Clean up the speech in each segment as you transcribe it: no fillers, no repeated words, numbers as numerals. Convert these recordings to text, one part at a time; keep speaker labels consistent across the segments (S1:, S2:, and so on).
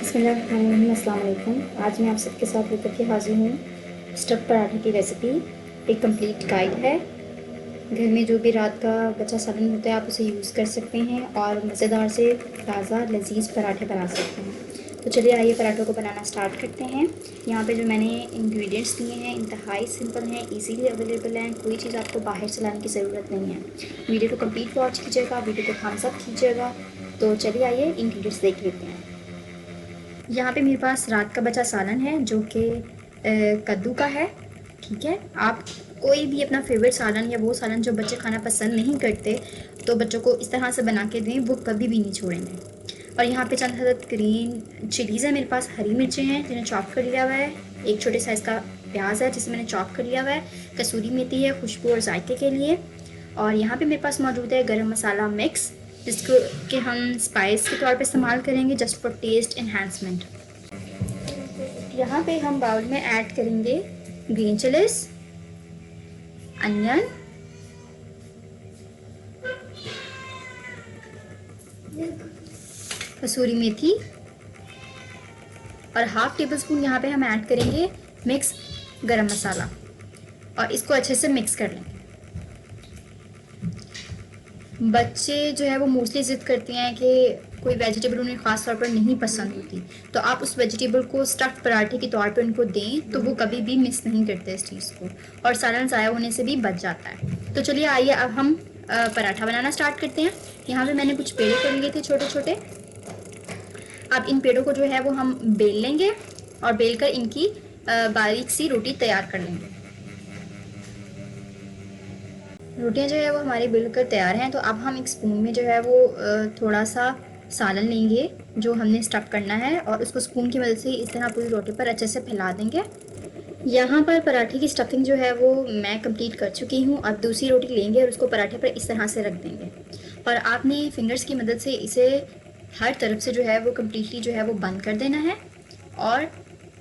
S1: बिस्मिल्लाहिर्रहमानिर्रहीम। अस्सलाम वालेकुम। आज मैं आप सबके साथ लेकर के हाजिर हूँ स्टफ़ पराठे की रेसिपी। एक कंप्लीट गाइड है। घर में जो भी रात का बचा सालन होता है आप उसे यूज़ कर सकते हैं और मज़ेदार से ताज़ा लजीज पराठे बना सकते हैं। तो चलिए आइए पराठों को बनाना स्टार्ट करते हैं। यहाँ पे जो मैंने इंग्रेडिएंट्स लिए हैं इंतहाई सिंपल हैं, इजीली अवेलेबल हैं। कोई चीज़ आपको बाहर से लाने की ज़रूरत नहीं है। वीडियो को कंप्लीट वॉच कीजिएगा, वीडियो को थम्स अप कीजिएगा। तो चलिए आइए इंग्रेडिएंट्स देख लेते हैं। यहाँ पे मेरे पास रात का बचा सालन है जो कि कद्दू का है। ठीक है, आप कोई भी अपना फेवरेट सालन या वो सालन जो बच्चे खाना पसंद नहीं करते तो बच्चों को इस तरह से बना के दें, वो कभी भी नहीं छोड़ेंगे। और यहाँ पे चंद हद ग्रीन चिलीज़ है मेरे पास, हरी मिर्चें हैं जिन्हें चॉप कर लिया हुआ है, एक छोटे साइज़ का प्याज है जिसे मैंने चॉप कर लिया हुआ है, कसूरी मेथी है खुशबू और जायके के लिए, और यहाँ पे मेरे पास मौजूद है गरम मसाला मिक्स जिसको कि हम स्पाइस के तौर पे इस्तेमाल करेंगे जस्ट फॉर टेस्ट एनहांसमेंट। यहाँ पे हम बाउल में ऐड करेंगे ग्रीन चिलीज, अनियन, कसूरी मेथी और हाफ टेबल स्पून यहाँ पे हम ऐड करेंगे मिक्स गरम मसाला और इसको अच्छे से मिक्स कर लेंगे। बच्चे जो है वो मोस्टली ज़िद करते हैं कि कोई वेजिटेबल उन्हें ख़ास तौर पर नहीं पसंद होती, तो आप उस वेजिटेबल को स्टफ़ पराठे के तौर पर उनको दें तो वो कभी भी मिस नहीं करते इस चीज़ को, और सालन ज़ाया होने से भी बच जाता है। तो चलिए आइए अब हम पराठा बनाना स्टार्ट करते हैं। यहाँ पे मैंने कुछ पेड़े कर लिए थे छोटे छोटे। अब इन पेड़ों को जो है वो हम बेल लेंगे और बेल कर इनकी बारीक सी रोटी तैयार कर लेंगे। रोटियां जो है वो हमारी बिल्कुल तैयार हैं। तो अब हम एक स्पून में जो है वो थोड़ा सा सालन लेंगे जो हमने स्टफ़ करना है और उसको स्पून की मदद से इस तरह पूरी रोटी पर अच्छे से फैला देंगे। यहाँ पर पराठे की स्टफिंग जो है वो मैं कंप्लीट कर चुकी हूँ। अब दूसरी रोटी लेंगे और उसको पराठे पर इस तरह से रख देंगे और आपने फिंगर्स की मदद से इसे हर तरफ से जो है वो कम्प्लीटली जो है वो बंद कर देना है। और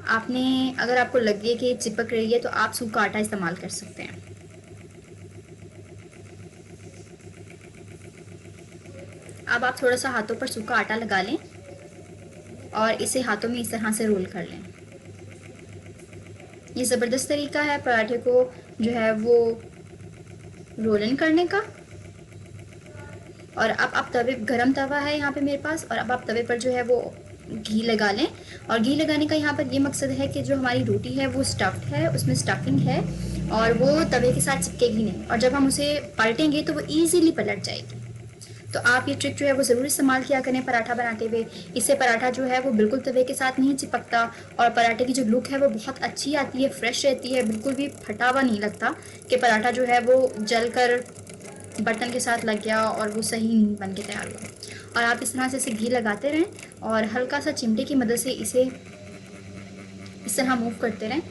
S1: आपने अगर आपको लगे कि चिपक रही है तो आप सूखा आटा इस्तेमाल कर सकते हैं। अब आप थोड़ा सा हाथों पर सूखा आटा लगा लें और इसे हाथों में इस तरह से रोल कर लें। ये ज़बरदस्त तरीका है पराठे को जो है वो रोलन करने का। और अब आप तवे, गरम तवा है यहाँ पे मेरे पास, और अब आप तवे पर जो है वो घी लगा लें। और घी लगाने का यहाँ पर ये मकसद है कि जो हमारी रोटी है वो स्टफ्ड है, उसमें स्टफिंग है और वो तवे के साथ चिपकेगी नहीं, और जब हम उसे पलटेंगे तो वो ईजीली पलट जाएगी। तो आप ये ट्रिक जो है वो ज़रूर इस्तेमाल किया करें पराठा बनाते हुए। इससे पराठा जो है वो बिल्कुल तवे के साथ नहीं चिपकता और पराठे की जो लुक है वो बहुत अच्छी आती है, फ्रेश रहती है, बिल्कुल भी फटा हुआ नहीं लगता कि पराठा जो है वो जल कर बर्तन के साथ लग गया और वो सही नहीं बन के तैयार हुआ। और आप इस तरह से इसे घी लगाते रहें और हल्का सा चिमटे की मदद से इसे इस तरह मूव करते रहें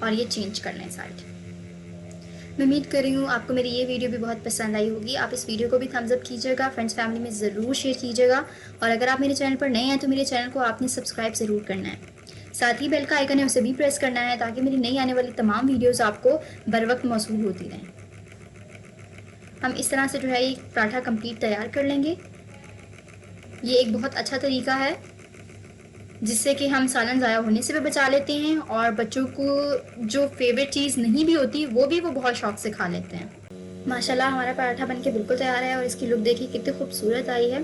S1: और ये चेंज कर लें साइड। मैं उम्मीद कर रही हूँ आपको मेरी ये वीडियो भी बहुत पसंद आई होगी। आप इस वीडियो को भी थम्स अप कीजिएगा, फ्रेंड्स फैमिली में ज़रूर शेयर कीजिएगा, और अगर आप मेरे चैनल पर नए हैं तो मेरे चैनल को आपने सब्सक्राइब ज़रूर करना है। साथ ही बेल का आइकन है उसे भी प्रेस करना है ताकि मेरी नई आने वाली तमाम वीडियोज़ आपको बर वक्त मौसूल होती रहें। हम इस तरह से जो है ये पराठा कंप्लीट तैयार कर लेंगे। ये एक बहुत अच्छा तरीका है जिससे कि हम सालन ज़ाया होने से भी बचा लेते हैं और बच्चों को जो फेवरेट चीज़ नहीं भी होती वो बहुत शौक से खा लेते हैं। माशाल्लाह हमारा पराठा बनके बिल्कुल तैयार है और इसकी लुक देखिए कितनी खूबसूरत आई है।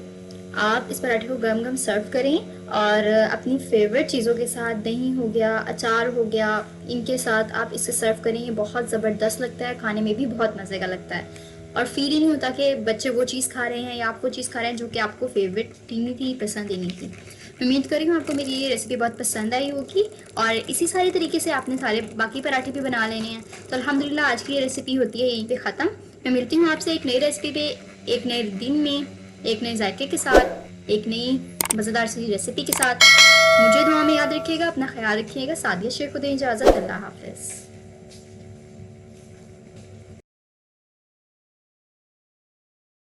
S1: आप इस पराठे को गरम गरम सर्व करें और अपनी फेवरेट चीज़ों के साथ, दही हो गया, अचार हो गया, इनके साथ आप इसे सर्व करें। ये बहुत ज़बरदस्त लगता है, खाने में भी बहुत मज़े का लगता है और फील ही नहीं होता कि बच्चे वो चीज़ खा रहे हैं या आप वो चीज़ खा रहे हैं जो कि आपको फेवरेट ही नहीं थी, पसंद ही नहीं थी। उम्मीद करी हूँ आपको मेरी ये रेसिपी बहुत पसंद आई होगी और इसी सारे तरीके से आपने सारे बाकी पराठे भी बना लेने हैं। तो अल्हम्दुलिल्लाह आज की ये रेसिपी होती है यहीं पे ख़त्म। मैं मिलती हूँ आपसे एक नई रेसिपी पे, एक नए दिन में, एक नए जायके के साथ, एक नई मज़ेदार सी रेसिपी के साथ। मुझे दुआ में याद रखिएगा, अपना ख्याल रखिएगा। सादिया शेख को दें इजाज़त। अल्लाह हाफ़िज़।